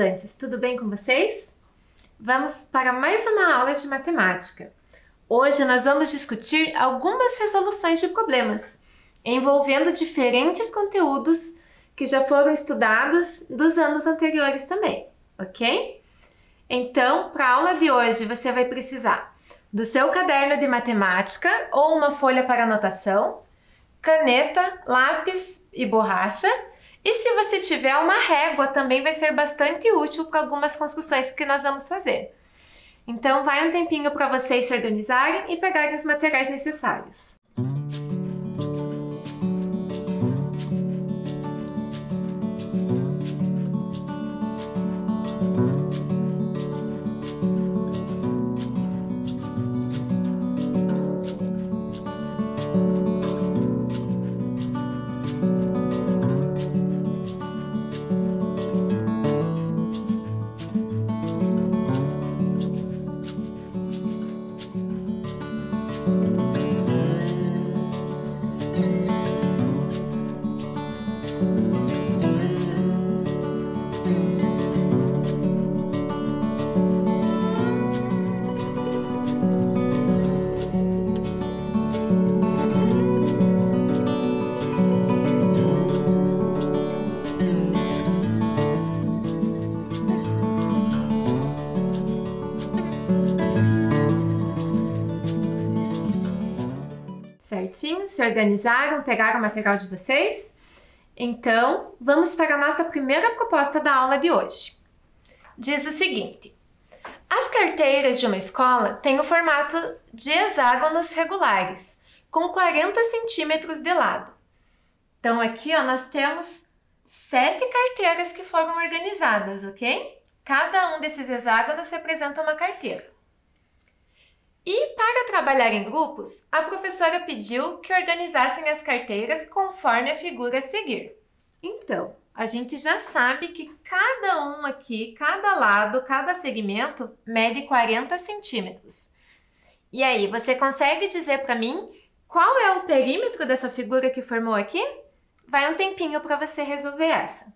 estudantes, tudo bem com vocês? Vamos para mais uma aula de matemática. Hoje nós vamos discutir algumas resoluções de problemas, envolvendo diferentes conteúdos que já foram estudados dos anos anteriores também, ok? Então, para a aula de hoje, você vai precisar do seu caderno de matemática ou uma folha para anotação, caneta, lápis e borracha. E se você tiver uma régua, também vai ser bastante útil para algumas construções que nós vamos fazer. Então, vai um tempinho para vocês se organizarem e pegarem os materiais necessários. Certinho? Se organizaram, pegaram o material de vocês? Então, vamos para a nossa primeira proposta da aula de hoje. Diz o seguinte: as carteiras de uma escola têm o formato de hexágonos regulares, com 40 centímetros de lado. Então, aqui ó, nós temos 7 carteiras que foram organizadas, ok? Cada um desses hexágonos representa uma carteira. E para trabalhar em grupos, a professora pediu que organizassem as carteiras conforme a figura a seguir. Então, a gente já sabe que cada um aqui, cada lado, cada segmento mede 40 centímetros. E aí, você consegue dizer para mim qual é o perímetro dessa figura que formou aqui? Vai um tempinho para você resolver essa.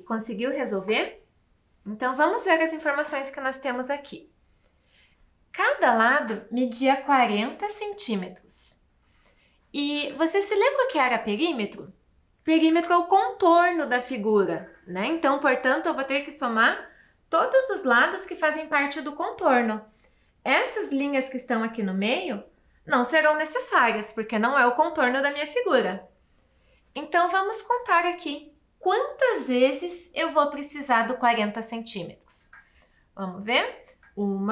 Conseguiu resolver? Então vamos ver as informações que nós temos aqui. Cada lado media 40 centímetros. E você se lembra o que era perímetro? Perímetro é o contorno da figura, né? Então, portanto, eu vou ter que somar todos os lados que fazem parte do contorno. Essas linhas que estão aqui no meio não serão necessárias, porque não é o contorno da minha figura. Então, vamos contar aqui. quantas vezes eu vou precisar do 40 centímetros? Vamos ver? 1,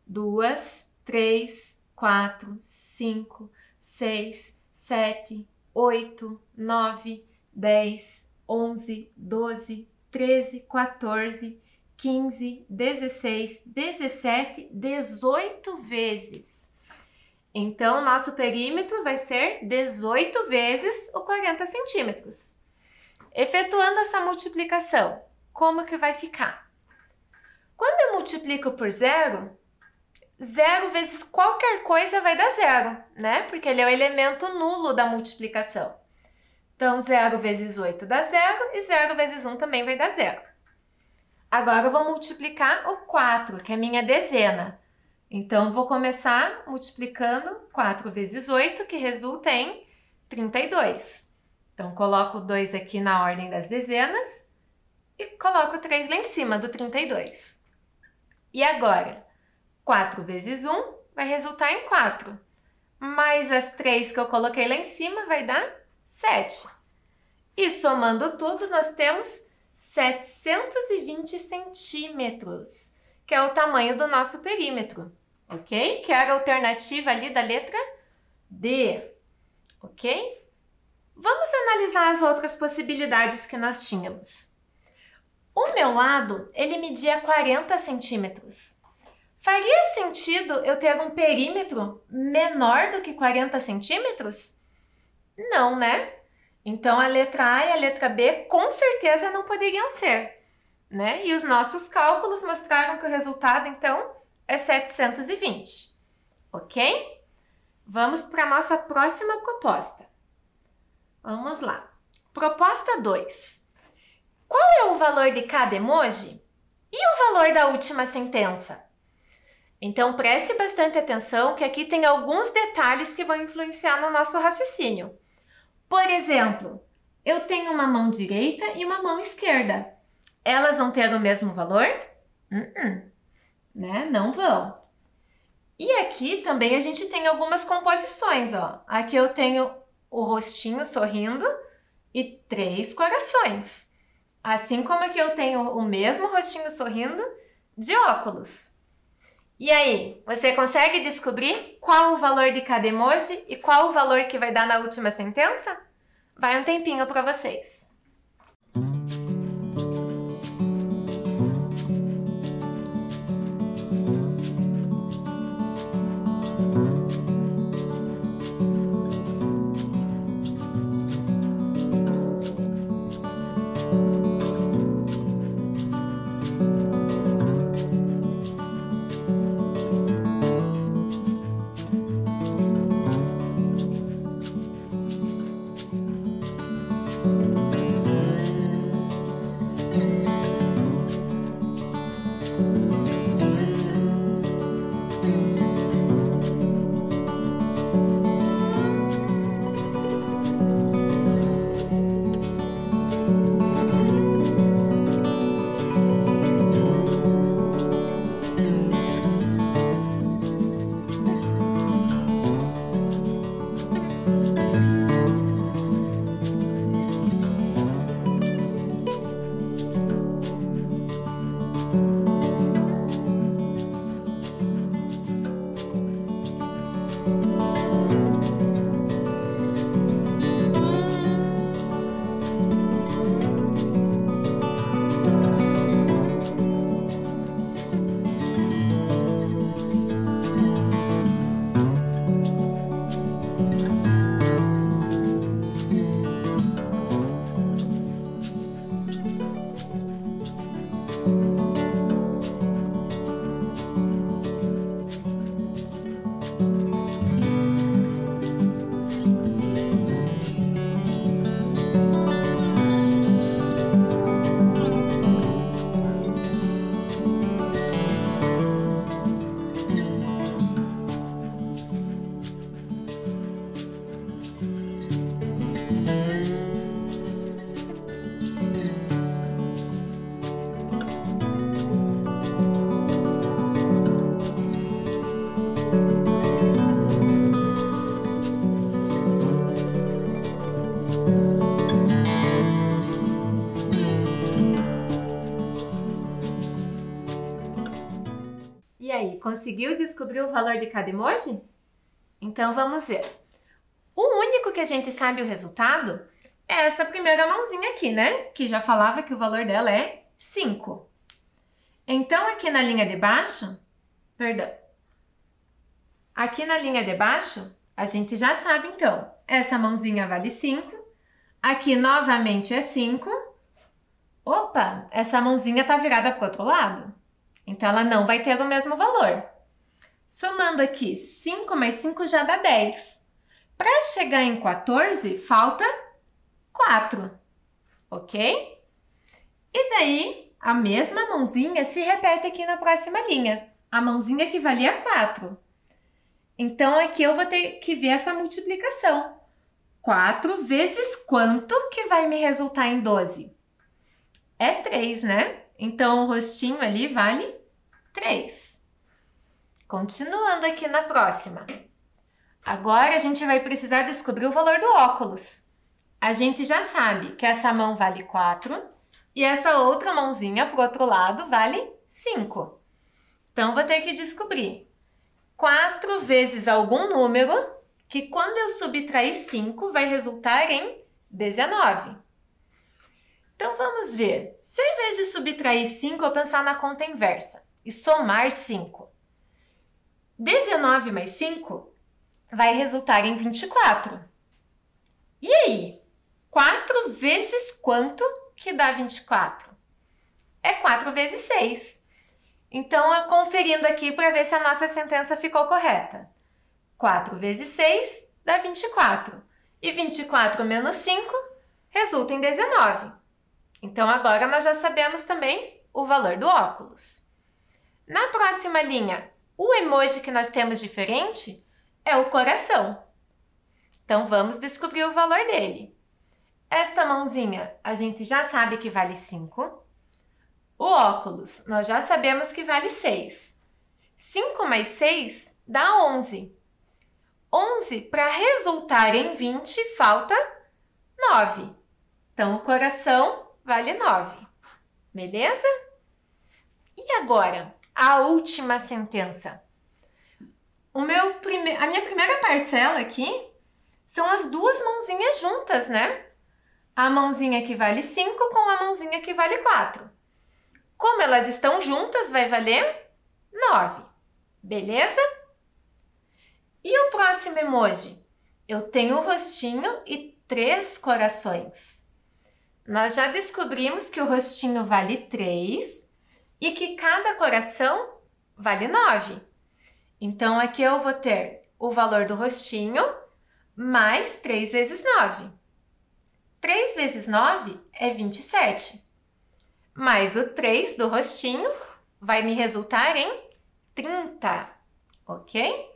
2, 3, 4, 5, 6, 7, 8, 9, 10, 11, 12, 13, 14, 15, 16, 17, 18 vezes. Então, nosso perímetro vai ser 18 vezes o 40 centímetros. Efetuando essa multiplicação, como que vai ficar? Quando eu multiplico por 0, 0 vezes qualquer coisa vai dar 0, né? Porque ele é o elemento nulo da multiplicação. Então, 0 vezes 8 dá 0 e 0 vezes 1 também vai dar 0. Agora, eu vou multiplicar o 4, que é a minha dezena. Então, vou começar multiplicando 4 vezes 8, que resulta em 32. Então, coloco o 2 aqui na ordem das dezenas e coloco o 3 lá em cima do 32. E agora, 4 vezes 1 vai resultar em 4. Mais as 3 que eu coloquei lá em cima vai dar 7. E somando tudo, nós temos 720 centímetros, que é o tamanho do nosso perímetro, ok? Que era a alternativa ali da letra D, ok? Vamos analisar as outras possibilidades que nós tínhamos. O meu lado, ele media 40 centímetros. Faria sentido eu ter um perímetro menor do que 40 centímetros? Não, né? Então, a letra A e a letra B com certeza não poderiam ser, né? E os nossos cálculos mostraram que o resultado, então, é 720, ok? Vamos para a nossa próxima proposta. Vamos lá. Proposta 2. Qual é o valor de cada emoji e o valor da última sentença? Então, preste bastante atenção que aqui tem alguns detalhes que vão influenciar no nosso raciocínio. Por exemplo, eu tenho uma mão direita e uma mão esquerda. Elas vão ter o mesmo valor? Né? Não vão. E aqui também a gente tem algumas composições, ó. Aqui eu tenho o rostinho sorrindo e 3 corações. Assim como aqui eu tenho o mesmo rostinho sorrindo de óculos. E aí, você consegue descobrir qual o valor de cada emoji e qual o valor que vai dar na última sentença? Vai um tempinho para vocês. conseguiu descobrir o valor de cada emoji? Então vamos ver. O único que a gente sabe o resultado é essa primeira mãozinha aqui, né? Que já falava que o valor dela é 5. Então aqui na linha de baixo, aqui na linha de baixo, a gente já sabe então, essa mãozinha vale 5, aqui novamente é 5. Opa, essa mãozinha está virada para o outro lado, então ela não vai ter o mesmo valor. Somando aqui, 5 mais 5 já dá 10. Para chegar em 14, falta 4, ok? E daí, a mesma mãozinha se repete aqui na próxima linha, a mãozinha que valia 4. Então, aqui eu vou ter que ver essa multiplicação. 4 vezes quanto que vai me resultar em 12? É 3, né? Então, o rostinho ali vale 3. Continuando aqui na próxima. Agora, a gente vai precisar descobrir o valor do óculos. A gente já sabe que essa mão vale 4 e essa outra mãozinha, para o outro lado, vale 5. Então, vou ter que descobrir 4 vezes algum número que, quando eu subtrair 5, vai resultar em 19. Então, vamos ver. Se ao invés de subtrair 5, eu pensar na conta inversa e somar 5. 19 mais 5 vai resultar em 24. E aí? 4 vezes quanto que dá 24? É 4 vezes 6. Então, eu conferindo aqui para ver se a nossa sentença ficou correta. 4 vezes 6 dá 24. E 24 menos 5 resulta em 19. Então, agora nós já sabemos também o valor do óculos. Na próxima linha, o emoji que nós temos diferente é o coração. Então, vamos descobrir o valor dele. Esta mãozinha, a gente já sabe que vale 5. O óculos, nós já sabemos que vale 6. 5 mais 6 dá 11. 11, para resultar em 20, falta 9. Então, o coração vale 9. Beleza? E agora, a última sentença. A minha primeira parcela aqui são as duas mãozinhas juntas, né? A mãozinha que vale 5 com a mãozinha que vale 4. Como elas estão juntas, vai valer 9. Beleza? E o próximo emoji? Eu tenho o rostinho e 3 corações. Nós já descobrimos que o rostinho vale 3 e que cada coração vale 9. Então, aqui eu vou ter o valor do rostinho mais 3 vezes 9. 3 vezes 9 é 27. Mais o 3 do rostinho vai me resultar em 30, ok?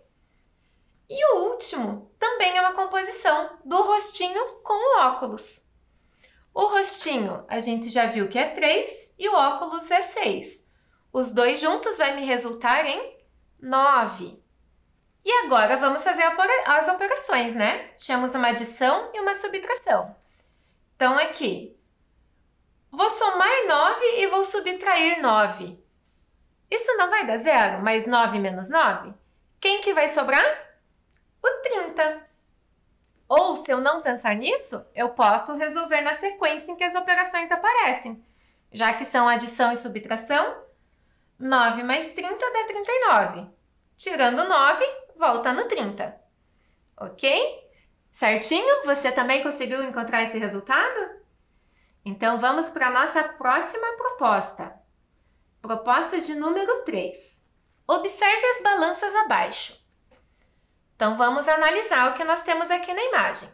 E o último também é uma composição do rostinho com o óculos. O rostinho a gente já viu que é 3 e o óculos é 6. Os dois juntos vai me resultar em 9. E agora vamos fazer as operações, né? Tínhamos uma adição e uma subtração. Então, aqui, vou somar 9 e vou subtrair 9. Isso não vai dar zero, mas 9 menos 9? Quem que vai sobrar? O 30. Ou, se eu não pensar nisso, eu posso resolver na sequência em que as operações aparecem. Já que são adição e subtração, 9 mais 30 dá 39. Tirando 9, volta no 30. Ok? Certinho? Você também conseguiu encontrar esse resultado? Então, vamos para a nossa próxima proposta. Proposta de número 3. Observe as balanças abaixo. Então, vamos analisar o que nós temos aqui na imagem.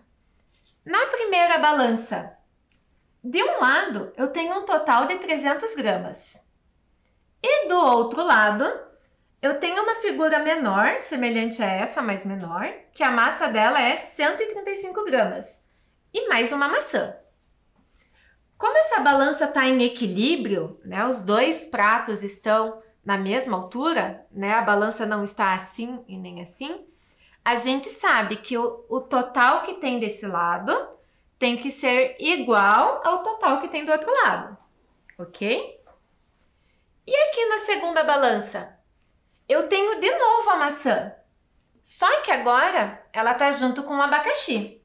Na primeira balança, de um lado, eu tenho um total de 300 gramas. E do outro lado, eu tenho uma figura menor, semelhante a essa, mas menor, que a massa dela é 135 gramas. E mais uma maçã. Como essa balança está em equilíbrio, né, os dois pratos estão na mesma altura, né, a balança não está assim e nem assim, a gente sabe que o total que tem desse lado tem que ser igual ao total que tem do outro lado, ok? E aqui na segunda balança? eu tenho de novo a maçã. Só que agora ela está junto com o abacaxi.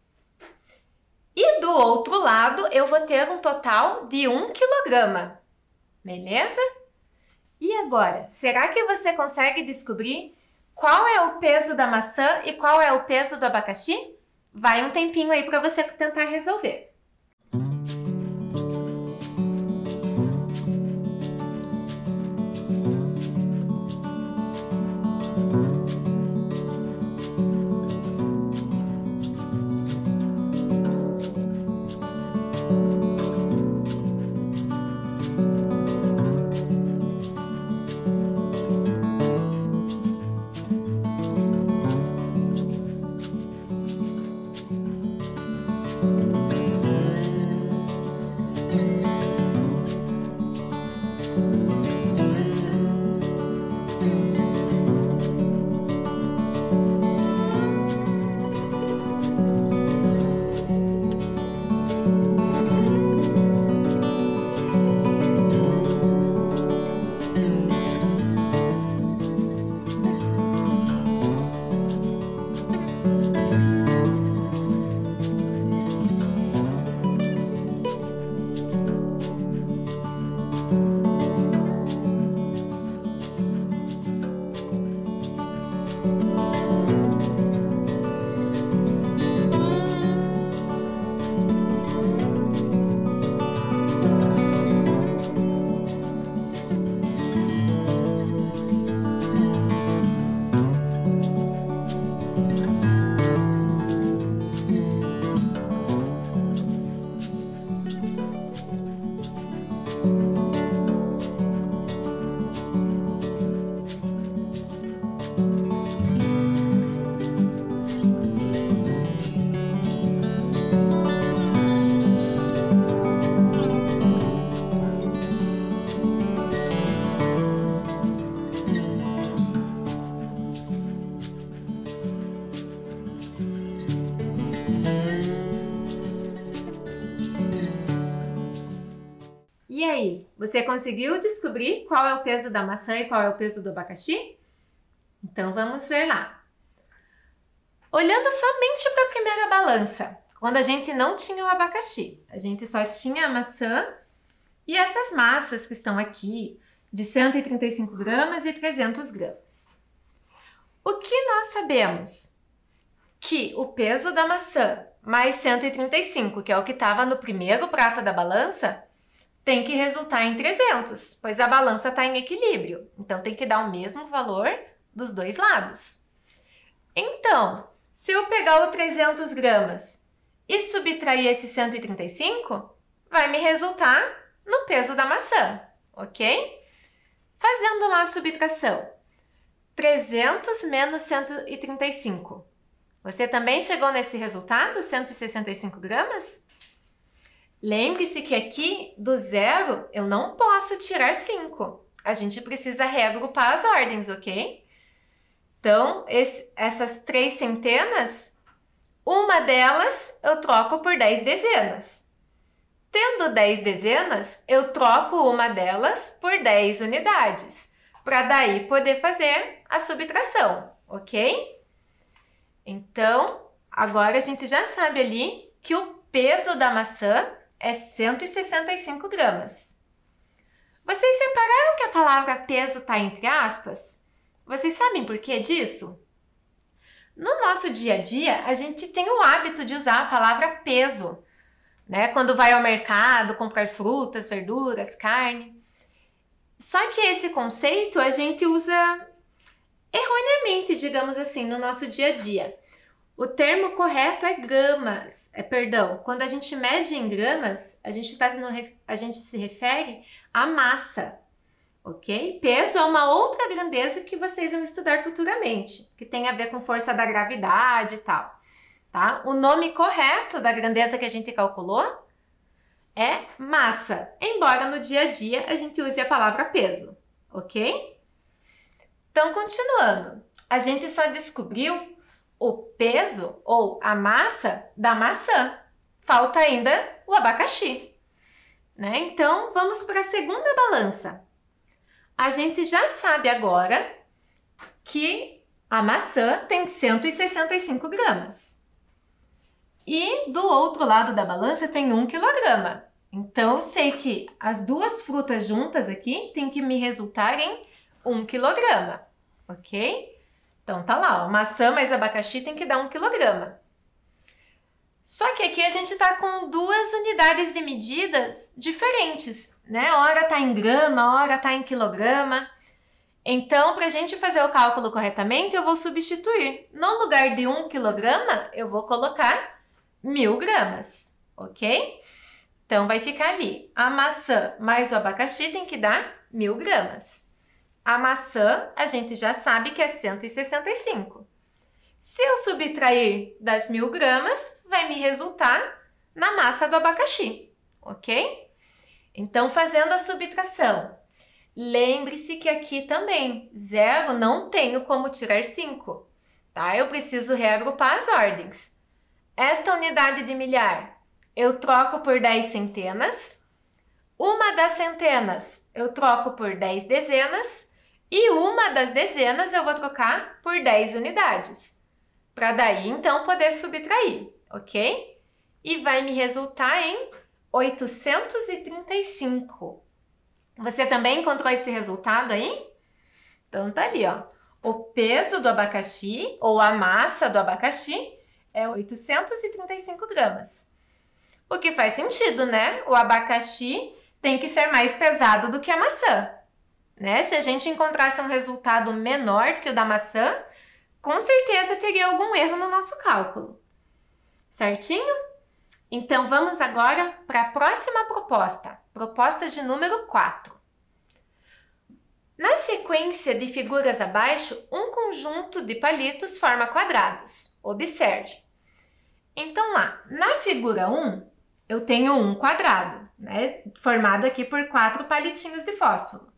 E do outro lado eu vou ter um total de 1 quilograma. Beleza? E agora, será que você consegue descobrir qual é o peso da maçã e qual é o peso do abacaxi? Vai um tempinho aí para você tentar resolver. E aí, você conseguiu descobrir qual é o peso da maçã e qual é o peso do abacaxi? Então vamos ver lá. Olhando somente para a primeira balança, quando a gente não tinha o abacaxi, a gente só tinha a maçã e essas massas que estão aqui, de 135 gramas e 300 gramas. O que nós sabemos? Que o peso da maçã mais 135, que é o que estava no primeiro prato da balança, tem que resultar em 300, pois a balança está em equilíbrio. Então, tem que dar o mesmo valor dos dois lados. Então, se eu pegar o 300 gramas e subtrair esse 135, vai me resultar no peso da maçã, ok? Fazendo lá a subtração. 300 menos 135. Você também chegou nesse resultado, 165 gramas? Lembre-se que aqui, do zero, eu não posso tirar 5. A gente precisa reagrupar as ordens, ok? Então, essas 3 centenas, uma delas eu troco por 10 dezenas. Tendo 10 dezenas, eu troco uma delas por 10 unidades, para daí poder fazer a subtração, ok? Então, agora a gente já sabe ali que o peso da maçã é 165 gramas. Vocês separaram que a palavra peso está entre aspas? Vocês sabem por que disso? No nosso dia a dia, a gente tem o hábito de usar a palavra peso, né? Quando vai ao mercado comprar frutas, verduras, carne. Só que esse conceito a gente usa erroneamente, digamos assim, no nosso dia a dia. O termo correto é gramas, quando a gente mede em gramas, a gente se refere à massa, ok? Peso é uma outra grandeza que vocês vão estudar futuramente, que tem a ver com força da gravidade e tal, tá? O nome correto da grandeza que a gente calculou é massa, embora no dia a dia a gente use a palavra peso, ok? Então, continuando, a gente só descobriu o peso ou a massa da maçã. Falta ainda o abacaxi, né? Então, vamos para a segunda balança. A gente já sabe agora que a maçã tem 165 gramas. E do outro lado da balança tem 1 quilograma. Então, eu sei que as duas frutas juntas aqui tem que me resultar em 1 quilograma, ok? Então, tá lá, ó, maçã mais abacaxi tem que dar 1 quilograma. Só que aqui a gente tá com duas unidades de medidas diferentes, né? Hora tá em grama, hora tá em quilograma. Então, para a gente fazer o cálculo corretamente, eu vou substituir. No lugar de 1 quilograma, eu vou colocar 1000 gramas, ok? Então, vai ficar ali, a maçã mais o abacaxi tem que dar 1000 gramas. A maçã, a gente já sabe que é 165. Se eu subtrair das 1000 gramas, vai me resultar na massa do abacaxi, ok? Então, fazendo a subtração, lembre-se que aqui também, 0 não tenho como tirar 5, tá? Eu preciso reagrupar as ordens. Esta unidade de milhar, eu troco por 10 centenas. Uma das centenas, eu troco por 10 dezenas. E uma das dezenas, eu vou trocar por 10 unidades. Para daí, então, poder subtrair, ok? E vai me resultar em 835. Você também encontrou esse resultado aí? Então, tá ali, ó. O peso do abacaxi, ou a massa do abacaxi, é 835 gramas. O que faz sentido, né? O abacaxi tem que ser mais pesado do que a maçã, né? Se a gente encontrasse um resultado menor do que o da maçã, com certeza teria algum erro no nosso cálculo. Certinho? Então, vamos agora para a próxima proposta. Proposta de número 4. Na sequência de figuras abaixo, um conjunto de palitos forma quadrados. Observe. Então, lá, na figura 1, eu tenho um quadrado, né, formado aqui por 4 palitinhos de fósforo.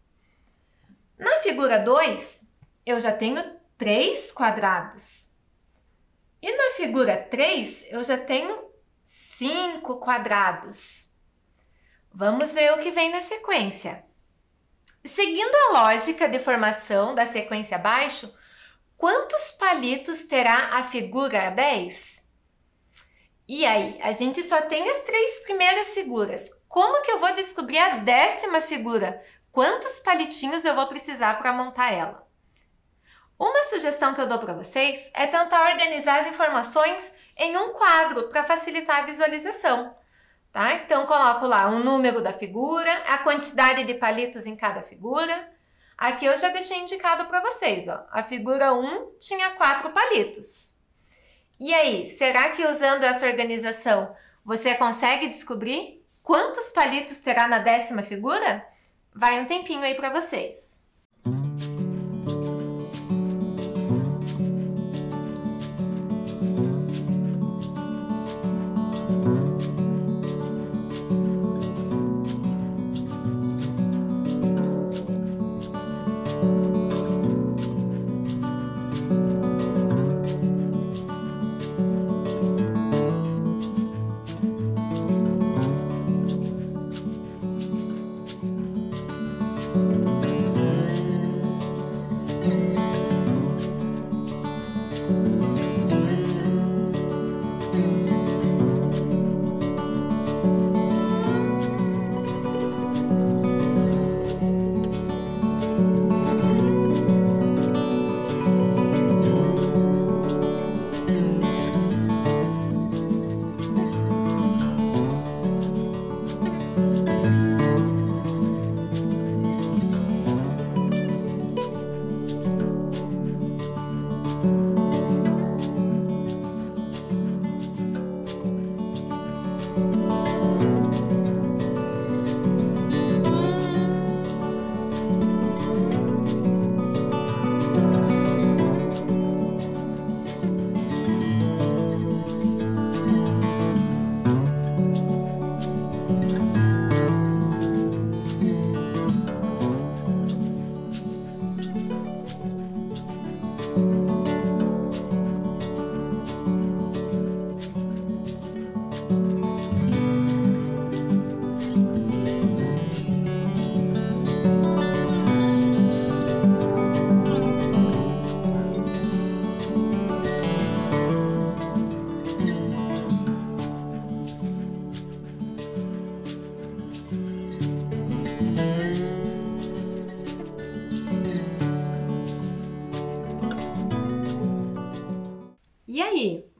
Na figura 2, eu já tenho 3 quadrados. E na figura 3, eu já tenho 5 quadrados. Vamos ver o que vem na sequência. Seguindo a lógica de formação da sequência abaixo, quantos palitos terá a figura 10? E aí, a gente só tem as 3 primeiras figuras. Como que eu vou descobrir a 10ª figura? Quantos palitinhos eu vou precisar para montar ela? Uma sugestão que eu dou para vocês é tentar organizar as informações em um quadro para facilitar a visualização. Tá? Então, coloco lá o número da figura, a quantidade de palitos em cada figura. Aqui eu já deixei indicado para vocês, ó. A figura 1 tinha 4 palitos. E aí, será que usando essa organização você consegue descobrir quantos palitos terá na 10ª figura? Vai um tempinho aí para vocês.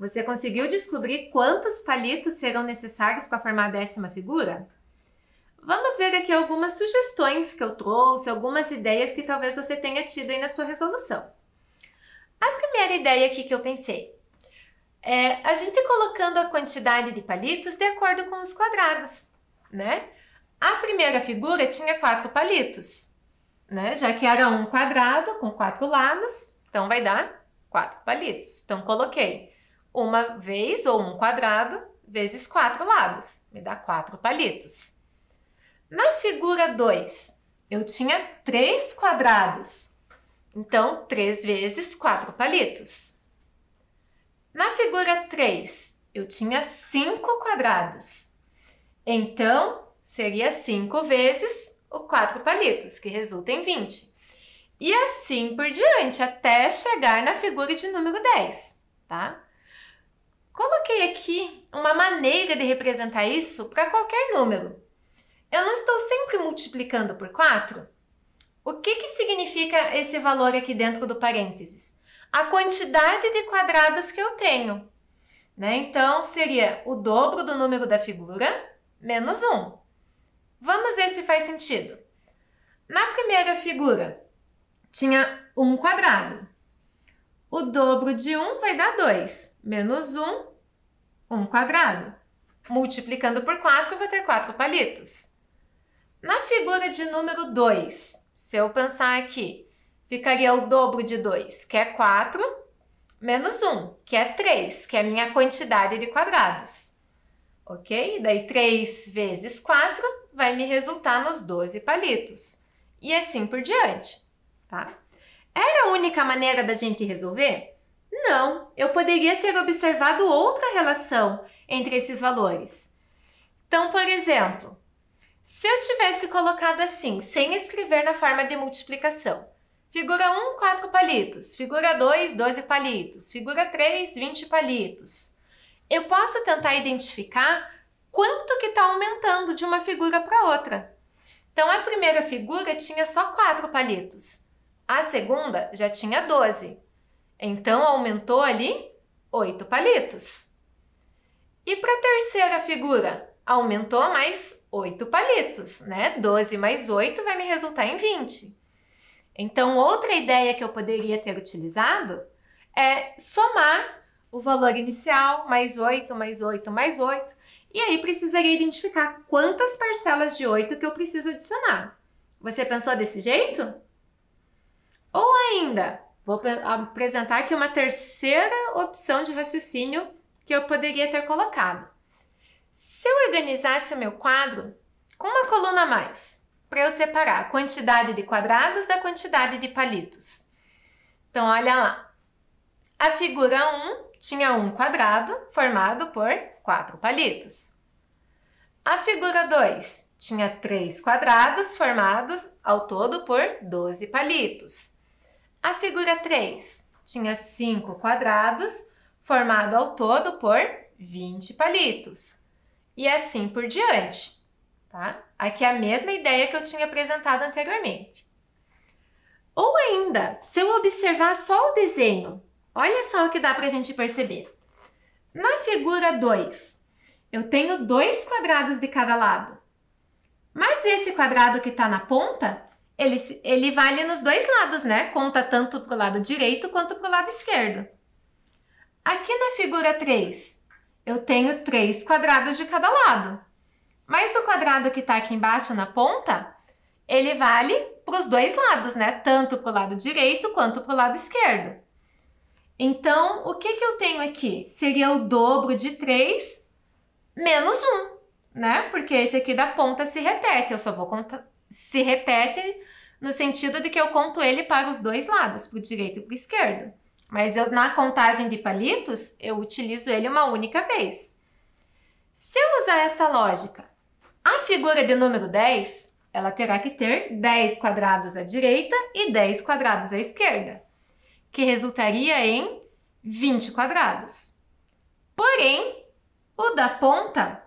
Você conseguiu descobrir quantos palitos serão necessários para formar a décima figura? Vamos ver aqui algumas sugestões que eu trouxe, algumas ideias que talvez você tenha tido aí na sua resolução. A primeira ideia aqui que eu pensei é a gente colocando a quantidade de palitos de acordo com os quadrados, né? A primeira figura tinha 4 palitos, né? Já que era um quadrado com 4 lados, então vai dar 4 palitos. Então, coloquei uma vez ou um quadrado vezes 4 lados, me dá 4 palitos. Na figura 2, eu tinha 3 quadrados, então 3 vezes 4 palitos. Na figura 3, eu tinha 5 quadrados, então seria 5 vezes o 4 palitos, que resulta em 20. E assim por diante, até chegar na figura de número 10, tá? Coloquei aqui uma maneira de representar isso para qualquer número. Eu não estou sempre multiplicando por 4? O que significa esse valor aqui dentro do parênteses? A quantidade de quadrados que eu tenho, né? Então, seria o dobro do número da figura menos 1. Vamos ver se faz sentido. Na primeira figura, tinha 1 quadrado. O dobro de 1 vai dar 2, menos 1, 1 quadrado. Multiplicando por 4, eu vou ter 4 palitos. Na figura de número 2, se eu pensar aqui, ficaria o dobro de 2, que é 4, menos 1, que é 3, que é a minha quantidade de quadrados. Ok? Daí 3 vezes 4 vai me resultar nos 12 palitos. E assim por diante, tá? Era a única maneira da gente resolver? Não, eu poderia ter observado outra relação entre esses valores. Então, por exemplo, se eu tivesse colocado assim, sem escrever na forma de multiplicação, figura 1, 4 palitos, figura 2, 12 palitos, figura 3, 20 palitos, eu posso tentar identificar quanto que está aumentando de uma figura para outra. Então, a primeira figura tinha só 4 palitos, a segunda já tinha 12, então aumentou ali 8 palitos. E para a terceira figura? Aumentou mais 8 palitos, né? 12 mais 8 vai me resultar em 20. Então, outra ideia que eu poderia ter utilizado é somar o valor inicial, mais 8, mais 8, mais 8, e aí precisaria identificar quantas parcelas de 8 que eu preciso adicionar. Você pensou desse jeito? Ou ainda, vou apresentar aqui uma terceira opção de raciocínio que eu poderia ter colocado. Se eu organizasse o meu quadro com uma coluna a mais, para eu separar a quantidade de quadrados da quantidade de palitos. Então, olha lá. A figura 1 tinha 1 quadrado formado por 4 palitos. A figura 2 tinha 3 quadrados formados ao todo por 12 palitos. A figura 3 tinha 5 quadrados formado ao todo por 20 palitos. E assim por diante, tá? Aqui é a mesma ideia que eu tinha apresentado anteriormente. Ou ainda, se eu observar só o desenho, olha só o que dá para a gente perceber. Na figura 2, eu tenho 2 quadrados de cada lado. Mas esse quadrado que está na ponta, ele vale nos dois lados, né? Conta tanto para o lado direito quanto para o lado esquerdo. Aqui na figura 3, eu tenho 3 quadrados de cada lado. Mas o quadrado que está aqui embaixo na ponta, ele vale para os dois lados, né? Tanto para o lado direito quanto para o lado esquerdo. Então, o que eu tenho aqui? Seria o dobro de 3 menos 1, né? Porque esse aqui da ponta se repete. Eu só vou contar. Se repete no sentido de que eu conto ele para os dois lados, para o direito e para o esquerdo. Mas na contagem de palitos, eu utilizo ele uma única vez. Se eu usar essa lógica, a figura de número 10, ela terá que ter 10 quadrados à direita e 10 quadrados à esquerda, que resultaria em 20 quadrados. Porém, o da ponta,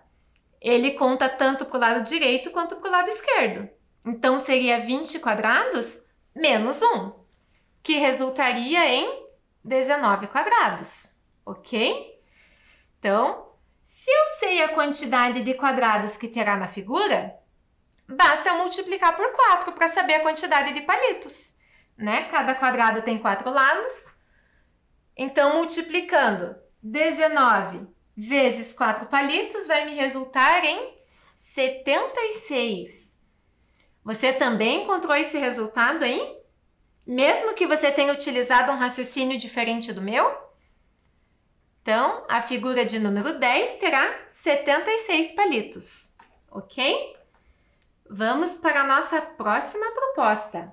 ele conta tanto para o lado direito quanto para o lado esquerdo. Então, seria 20 quadrados menos 1, que resultaria em 19 quadrados, ok? Então, se eu sei a quantidade de quadrados que terá na figura, basta eu multiplicar por 4 para saber a quantidade de palitos, né? Cada quadrado tem 4 lados. Então, multiplicando 19 vezes 4 palitos vai me resultar em 76. Você também encontrou esse resultado aí? Mesmo que você tenha utilizado um raciocínio diferente do meu? Então, a figura de número 10 terá 76 palitos, ok? Vamos para a nossa próxima proposta.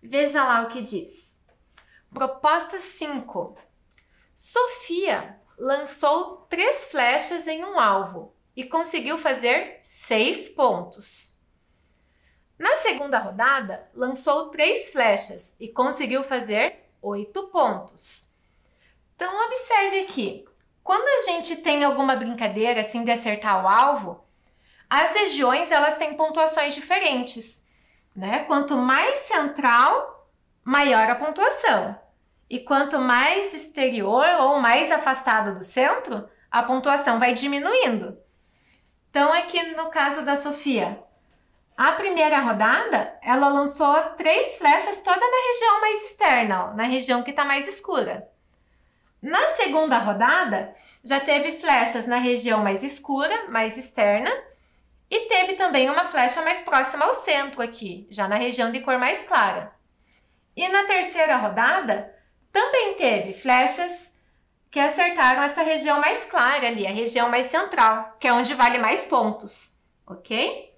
Veja lá o que diz. Proposta 5. Sofia lançou 3 flechas em um alvo e conseguiu fazer 6 pontos. Na segunda rodada, lançou 3 flechas e conseguiu fazer 8 pontos. Então, observe aqui. Quando a gente tem alguma brincadeira assim de acertar o alvo, as regiões elas têm pontuações diferentes, né? Quanto mais central, maior a pontuação. E quanto mais exterior ou mais afastado do centro, a pontuação vai diminuindo. Então, aqui no caso da Sofia, a primeira rodada, ela lançou 3 flechas toda na região mais externa, ó, na região que está mais escura. Na segunda rodada, já teve flechas na região mais escura, mais externa, e teve também uma flecha mais próxima ao centro aqui, já na região de cor mais clara. E na terceira rodada, também teve flechas que acertaram essa região mais clara ali, a região mais central, que é onde vale mais pontos, ok?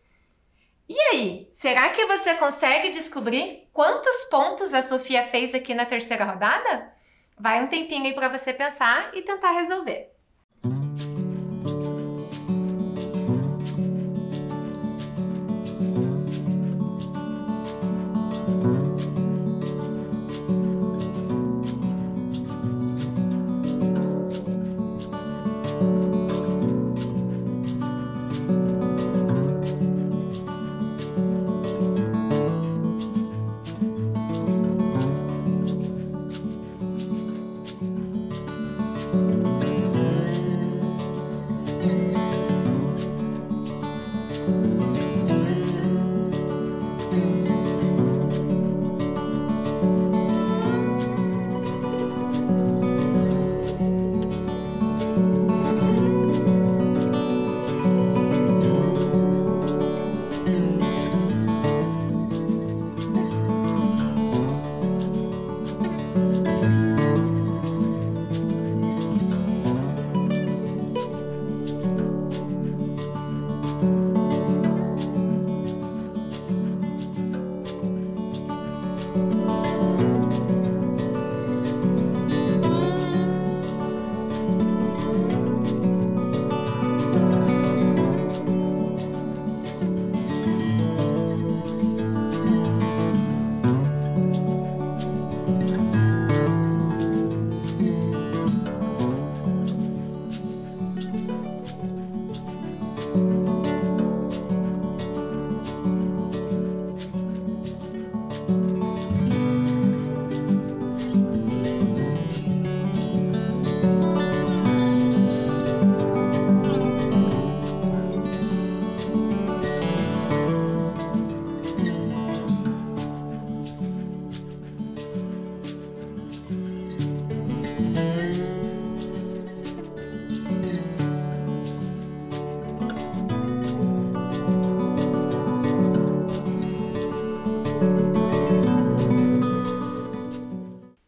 E aí, será que você consegue descobrir quantos pontos a Sofia fez aqui na terceira rodada? Vai um tempinho aí para você pensar e tentar resolver.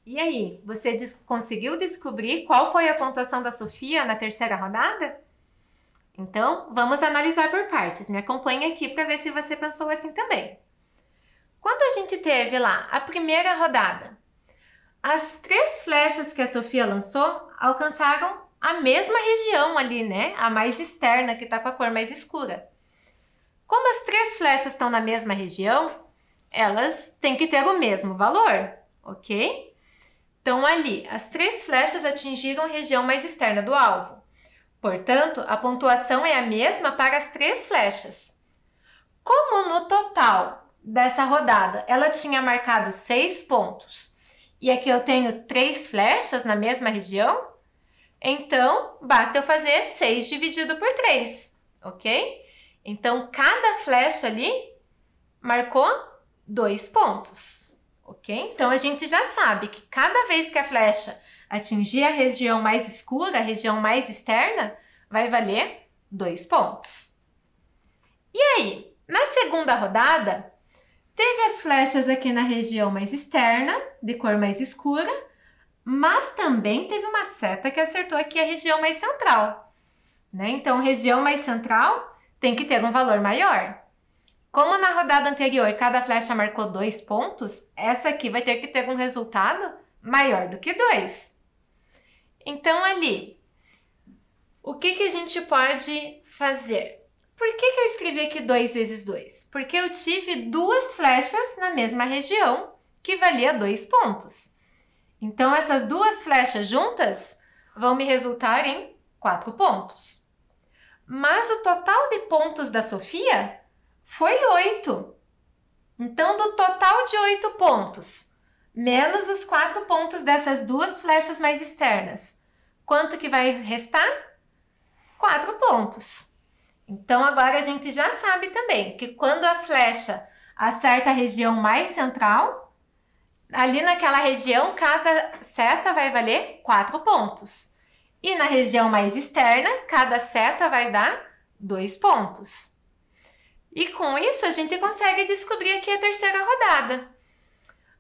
E aí, você conseguiu descobrir qual foi a pontuação da Sofia na terceira rodada? Então, vamos analisar por partes. Me acompanhe aqui para ver se você pensou assim também. Quando a gente teve lá a primeira rodada, as 3 flechas que a Sofia lançou alcançaram a mesma região ali, né? A mais externa, que está com a cor mais escura. Como as 3 flechas estão na mesma região, elas têm que ter o mesmo valor, ok? Então, ali, as 3 flechas atingiram a região mais externa do alvo. Portanto, a pontuação é a mesma para as 3 flechas. Como no total dessa rodada ela tinha marcado 6 pontos e aqui eu tenho 3 flechas na mesma região, Então, basta eu fazer 6 dividido por 3, ok? Então, cada flecha ali marcou 2 pontos, ok? Então, a gente já sabe que cada vez que a flecha atingir a região mais escura, a região mais externa, vai valer 2 pontos. E aí, na segunda rodada, teve as flechas aqui na região mais externa, de cor mais escura, mas também teve uma seta que acertou aqui a região mais central, né? Então, região mais central tem que ter um valor maior. Como na rodada anterior cada flecha marcou 2 pontos, essa aqui vai ter que ter um resultado maior do que 2. Então, ali, o que a gente pode fazer? Por que eu escrevi aqui 2 vezes 2? Porque eu tive 2 flechas na mesma região que valia 2 pontos. Então, essas 2 flechas juntas vão me resultar em 4 pontos. Mas o total de pontos da Sofia foi 8. Então, do total de 8 pontos, menos os 4 pontos dessas 2 flechas mais externas, quanto que vai restar? 4 pontos. Então, agora a gente já sabe também que quando a flecha acerta a região mais central, ali naquela região, cada seta vai valer 4 pontos. E na região mais externa, cada seta vai dar 2 pontos. E com isso, a gente consegue descobrir aqui a terceira rodada.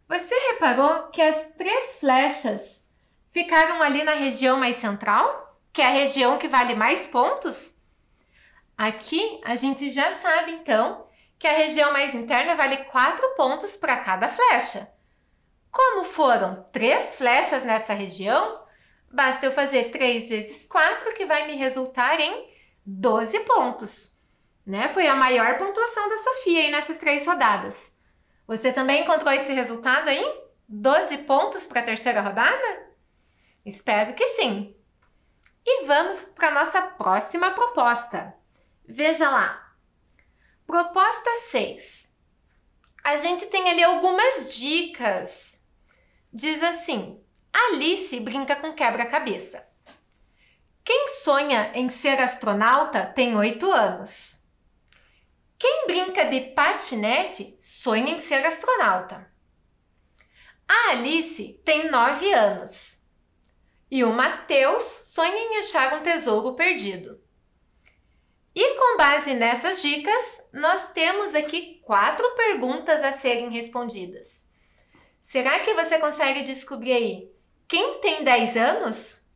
Você reparou que as 3 flechas ficaram ali na região mais central, que é a região que vale mais pontos? Aqui, a gente já sabe, então, que a região mais interna vale 4 pontos para cada flecha. Como foram 3 flechas nessa região, basta eu fazer 3 vezes 4, que vai me resultar em 12 pontos. Né? Foi a maior pontuação da Sofia aí nessas 3 rodadas. Você também encontrou esse resultado aí? 12 pontos para a terceira rodada? Espero que sim. E vamos para a nossa próxima proposta. Veja lá. Proposta 6. A gente tem ali algumas dicas. Diz assim: Alice brinca com quebra-cabeça. Quem sonha em ser astronauta tem 8 anos. Quem brinca de patinete sonha em ser astronauta. A Alice tem 9 anos. E o Mateus sonha em achar um tesouro perdido. E com base nessas dicas, nós temos aqui 4 perguntas a serem respondidas. Será que você consegue descobrir aí quem tem 10 anos?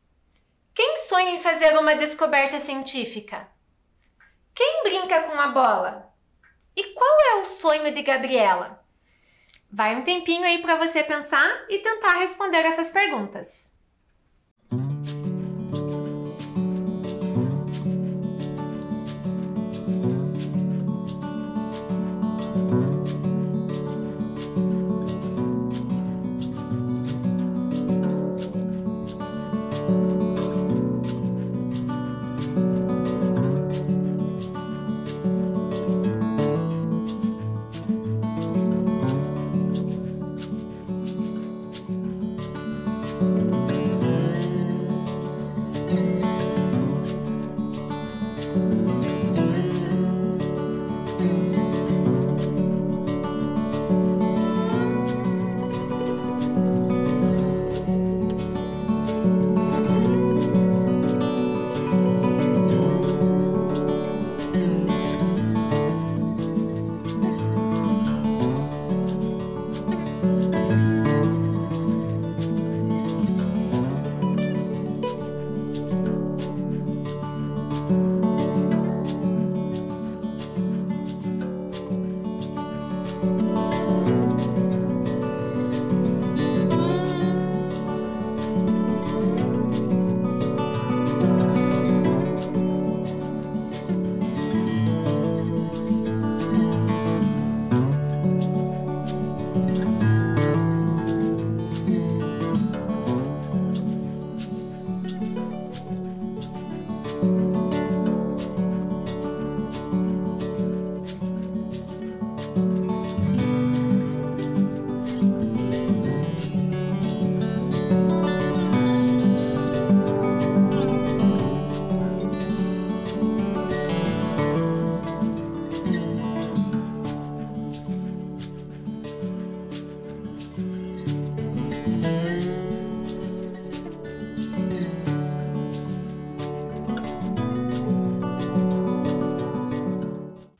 Quem sonha em fazer uma descoberta científica? Quem brinca com a bola? E qual é o sonho de Gabriela? Vai um tempinho aí para você pensar e tentar responder essas perguntas.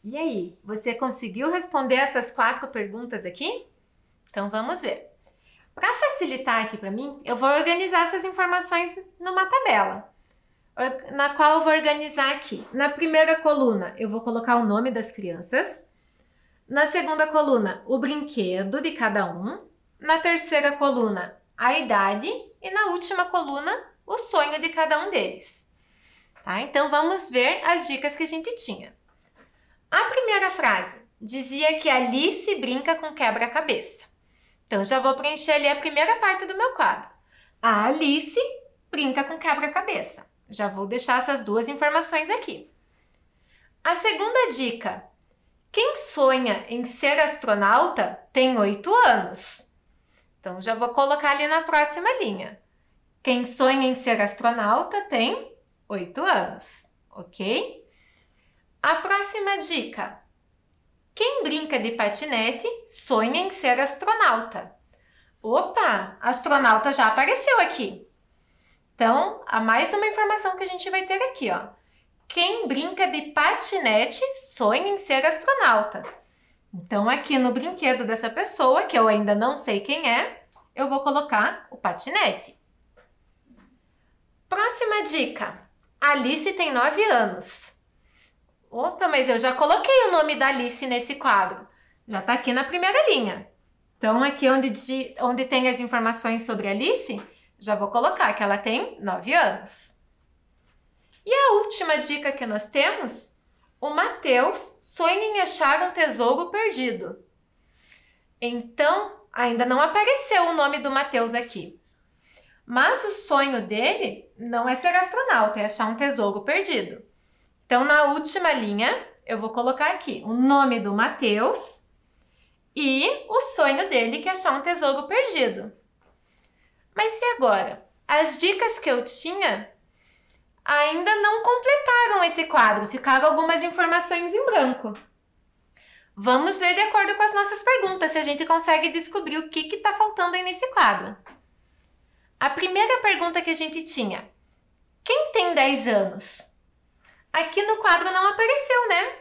E aí, você conseguiu responder essas 4 perguntas aqui? Então vamos ver. Para facilitar aqui para mim, eu vou organizar essas informações numa tabela, na qual eu vou organizar aqui. Na primeira coluna, eu vou colocar o nome das crianças. Na segunda coluna, o brinquedo de cada um. Na terceira coluna, a idade. E na última coluna, o sonho de cada um deles. Tá? Então vamos ver as dicas que a gente tinha. A primeira frase dizia que Alice brinca com quebra-cabeça. Então, já vou preencher ali a primeira parte do meu quadro. A Alice brinca com quebra-cabeça. Já vou deixar essas 2 informações aqui. A segunda dica. Quem sonha em ser astronauta tem 8 anos. Então, já vou colocar ali na próxima linha. Quem sonha em ser astronauta tem 8 anos. Ok? A próxima dica. Quem brinca de patinete sonha em ser astronauta. Opa, astronauta já apareceu aqui. Então, há mais uma informação que a gente vai ter aqui, ó. Quem brinca de patinete sonha em ser astronauta. Então, aqui no brinquedo dessa pessoa, que eu ainda não sei quem é, eu vou colocar o patinete. Próxima dica. Alice tem 9 anos. Opa, mas eu já coloquei o nome da Alice nesse quadro. Já está aqui na primeira linha. Então, aqui onde tem as informações sobre Alice, já vou colocar que ela tem 9 anos. E a última dica que nós temos, o Mateus sonha em achar um tesouro perdido. Então, ainda não apareceu o nome do Mateus aqui. Mas o sonho dele não é ser astronauta, é achar um tesouro perdido. Então, na última linha, eu vou colocar aqui o nome do Mateus e o sonho dele, que é achar um tesouro perdido. Mas e agora? As dicas que eu tinha ainda não completaram esse quadro, ficaram algumas informações em branco. Vamos ver de acordo com as nossas perguntas, se a gente consegue descobrir o que está faltando aí nesse quadro. A primeira pergunta que a gente tinha, quem tem 10 anos? Aqui no quadro não apareceu, né?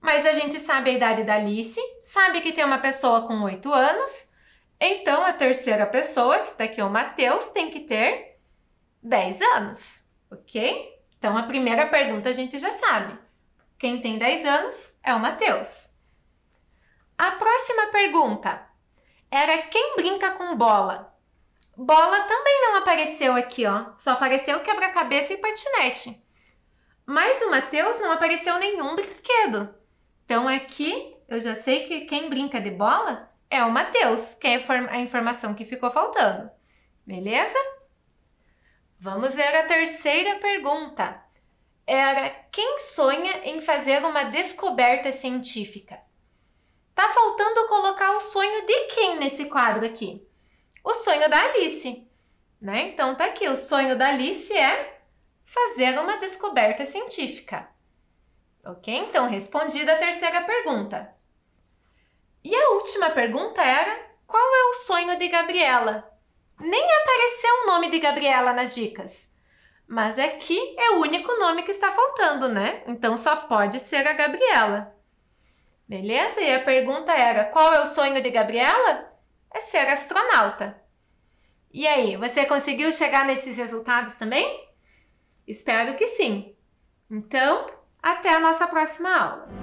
Mas a gente sabe a idade da Alice, sabe que tem uma pessoa com 8 anos, então a terceira pessoa, que está aqui o Mateus, tem que ter 10 anos, ok? Então a primeira pergunta a gente já sabe. Quem tem 10 anos é o Mateus. A próxima pergunta era quem brinca com bola? Bola também não apareceu aqui, ó. Só apareceu quebra-cabeça e patinete. Mas o Mateus não apareceu nenhum brinquedo. Então, aqui eu já sei que quem brinca de bola é o Mateus, que é a informação que ficou faltando. Beleza? Vamos ver a terceira pergunta. Era quem sonha em fazer uma descoberta científica? Tá faltando colocar o sonho de quem nesse quadro aqui? O sonho da Alice, né? Então, tá aqui, o sonho da Alice é fazer uma descoberta científica. Ok? Então, respondida a terceira pergunta. E a última pergunta era, qual é o sonho de Gabriela? Nem apareceu o nome de Gabriela nas dicas. Mas aqui é o único nome que está faltando, né? Então, só pode ser a Gabriela. Beleza? E a pergunta era, qual é o sonho de Gabriela? É ser astronauta. E aí, você conseguiu chegar nesses resultados também? Espero que sim. Então, até a nossa próxima aula.